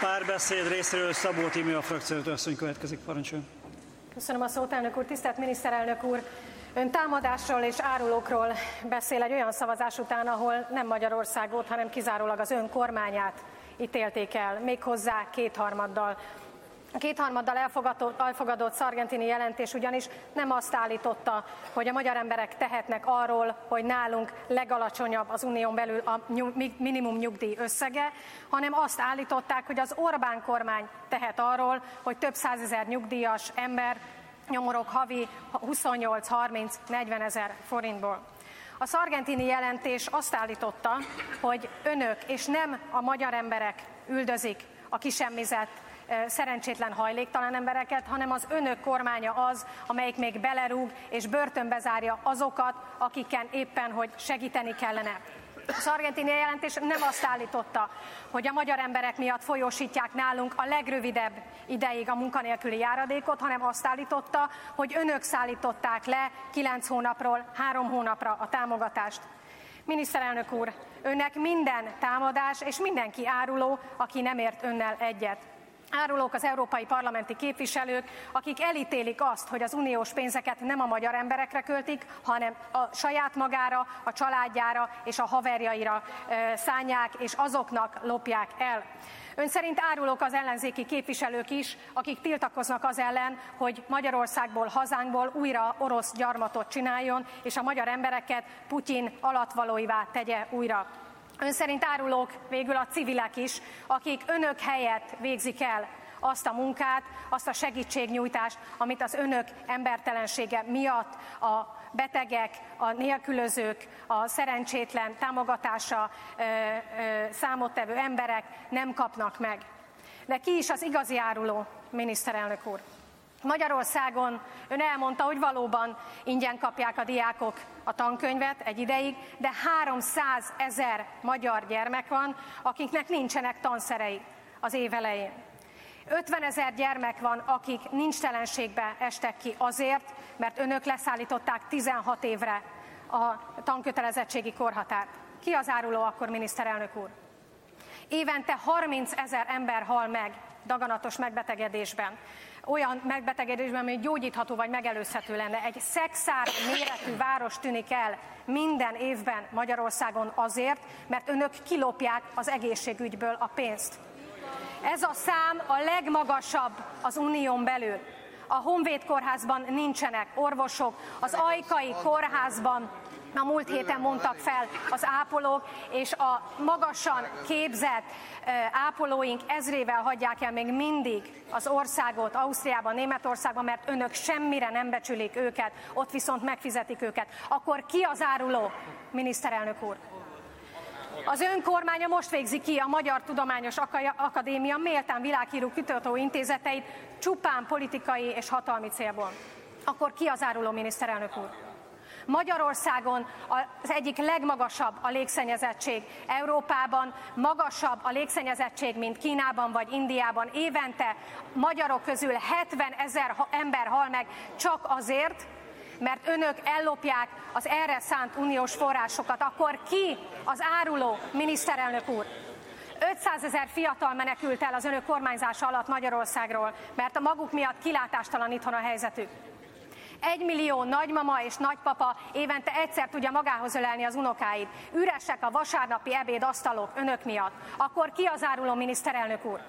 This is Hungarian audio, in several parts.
Párbeszéd részéről Szabó Tímea a frakciótól asszony következik, parancsoljon. Köszönöm a szót, elnök úr. Tisztelt miniszterelnök úr! Ön támadásról és árulókról beszél egy olyan szavazás után, ahol nem Magyarországot, hanem kizárólag az ön kormányát ítélték el, méghozzá kétharmaddal. A kétharmaddal elfogadott Sargentini jelentés ugyanis nem azt állította, hogy a magyar emberek tehetnek arról, hogy nálunk legalacsonyabb az unión belül a minimum nyugdíj összege, hanem azt állították, hogy az Orbán kormány tehet arról, hogy több százezer nyugdíjas ember nyomorog havi 28-30-40 ezer forintból. A Sargentini jelentés azt állította, hogy önök és nem a magyar emberek üldözik a kisemmizett, szerencsétlen hajléktalan embereket, hanem az önök kormánya az, amelyik még belerúg és börtönbe zárja azokat, akiken éppen, hogy segíteni kellene. A Sargentini jelentés nem azt állította, hogy a magyar emberek miatt folyósítják nálunk a legrövidebb ideig a munkanélküli járadékot, hanem azt állította, hogy önök szállították le 9 hónapról 3 hónapra a támogatást. Miniszterelnök úr, önnek minden támadás és mindenki áruló, aki nem ért önnel egyet. Árulók az európai parlamenti képviselők, akik elítélik azt, hogy az uniós pénzeket nem a magyar emberekre költik, hanem a saját magára, a családjára és a haverjaira szánják, és azoknak lopják el. Ön szerint árulók az ellenzéki képviselők is, akik tiltakoznak az ellen, hogy Magyarországból, hazánkból újra orosz gyarmatot csináljon, és a magyar embereket Putyin alattvalóivá tegye újra. Ön szerint árulók végül a civilek is, akik önök helyett végzik el azt a munkát, azt a segítségnyújtást, amit az önök embertelensége miatt a betegek, a nélkülözők, a szerencsétlen támogatása számottevő emberek nem kapnak meg. De ki is az igazi áruló, miniszterelnök úr? Magyarországon ön elmondta, hogy valóban ingyen kapják a diákok a tankönyvet egy ideig, de 300 000 magyar gyermek van, akiknek nincsenek tanszerei az év elején. 50 000 gyermek van, akik nincstelenségbe estek ki azért, mert önök leszállították 16 évre a tankötelezettségi korhatárt. Ki az áruló akkor, miniszterelnök úr? Évente 30 000 ember hal meg daganatos megbetegedésben. Olyan megbetegedésben, ami gyógyítható vagy megelőzhető lenne. Egy Szekszárd méretű város tűnik el minden évben Magyarországon azért, mert önök kilopják az egészségügyből a pénzt. Ez a szám a legmagasabb az unión belül. A Honvéd kórházban nincsenek orvosok, az Ajkai kórházban a múlt héten mondtak fel az ápolók, és a magasan képzett ápolóink ezrével hagyják el még mindig az országot, Ausztriában, Németországban, mert önök semmire nem becsülik őket, ott viszont megfizetik őket. Akkor ki az áruló, miniszterelnök úr? Az ön kormánya most végzi ki a Magyar Tudományos Akadémia méltán világhírű kutatóintézeteit csupán politikai és hatalmi célból. Akkor ki az áruló, miniszterelnök úr? Magyarországon az egyik legmagasabb a légszennyezettség. Európában magasabb a légszennyezettség, mint Kínában vagy Indiában. Évente magyarok közül 70 000 ember hal meg csak azért, mert önök ellopják az erre szánt uniós forrásokat. Akkor ki az áruló, miniszterelnök úr? 500 000 fiatal menekült el az önök kormányzása alatt Magyarországról, mert a maguk miatt kilátástalan itthon a helyzetük. 1 millió nagymama és nagypapa évente egyszer tudja magához ölelni az unokáit. Üresek a vasárnapi ebédasztalok önök miatt. Akkor ki az áruló, miniszterelnök úr?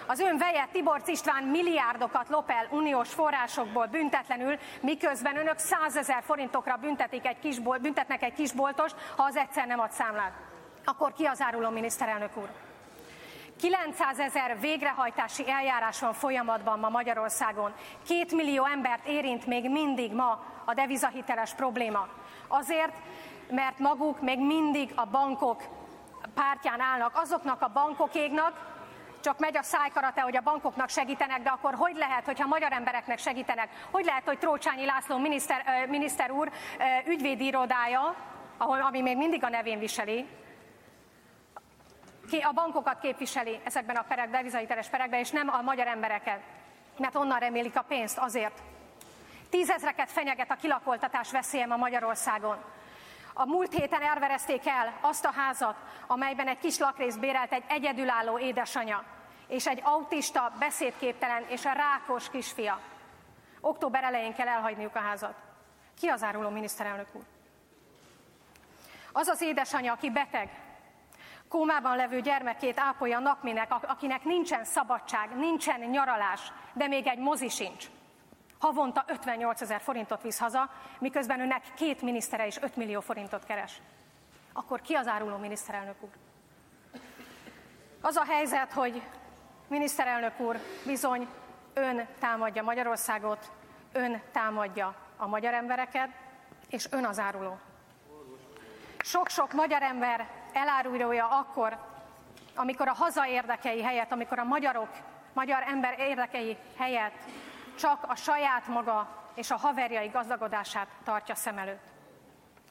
Az ön veje Tiborcs István milliárdokat lop el uniós forrásokból büntetlenül, miközben önök 100 000 forintokra büntetnek egy kisboltost, ha az egyszer nem ad számlát. Akkor ki az áruló, miniszterelnök úr? 900 000 végrehajtási eljárás van folyamatban ma Magyarországon. 2 millió embert érint még mindig ma a devizahiteles probléma. Azért, mert maguk még mindig a bankok pártján állnak. Azoknak a bankokéknak csak megy a szájkarate, hogy a bankoknak segítenek, de akkor hogy lehet, hogyha magyar embereknek segítenek? Hogy lehet, hogy Trócsányi László miniszter úr ügyvédi irodája, ami még mindig a nevén viseli, ki a bankokat képviseli ezekben a perekben, devizahiteles perekben, és nem a magyar embereket, mert onnan remélik a pénzt azért. 10 000-eket fenyeget a kilakoltatás veszélye ma Magyarországon. A múlt héten elverezték el azt a házat, amelyben egy kis lakrészt bérelt egy egyedülálló édesanya. és egy autista, beszédképtelen és a rákos kisfia. Október elején kell elhagyniuk a házat. Ki az áruló, miniszterelnök úr? Az az édesanyja, aki beteg, kómában levő gyermekét ápolja nap-minek, akinek nincsen szabadság, nincsen nyaralás, de még egy mozi sincs. Havonta 58 000 forintot visz haza, miközben önnek 2 minisztere is 5 millió forintot keres. Akkor ki az áruló, miniszterelnök úr? Az a helyzet, hogy miniszterelnök úr, bizony ön támadja Magyarországot, ön támadja a magyar embereket, és ön az áruló. Sok-sok magyar ember elárulója akkor, amikor a haza érdekei helyett, amikor a magyar ember érdekei helyett csak a saját maga és a haverjai gazdagodását tartja szem előtt.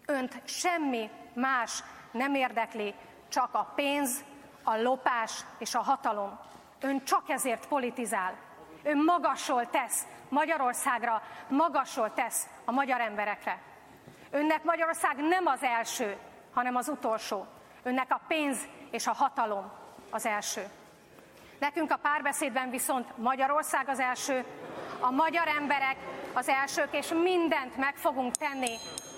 Önt semmi más nem érdekli, csak a pénz, a lopás és a hatalom. Ön csak ezért politizál. Ön magasról tesz Magyarországra, magasról tesz a magyar emberekre. Önnek Magyarország nem az első, hanem az utolsó. Önnek a pénz és a hatalom az első. Nekünk a Párbeszédben viszont Magyarország az első, a magyar emberek az elsők, és mindent meg fogunk tenni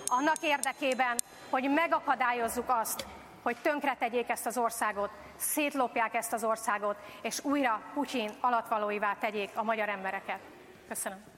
annak érdekében, hogy megakadályozzuk azt, hogy tönkretegyék ezt az országot, szétlopják ezt az országot, és újra Putyin alattvalóivá tegyék a magyar embereket. Köszönöm.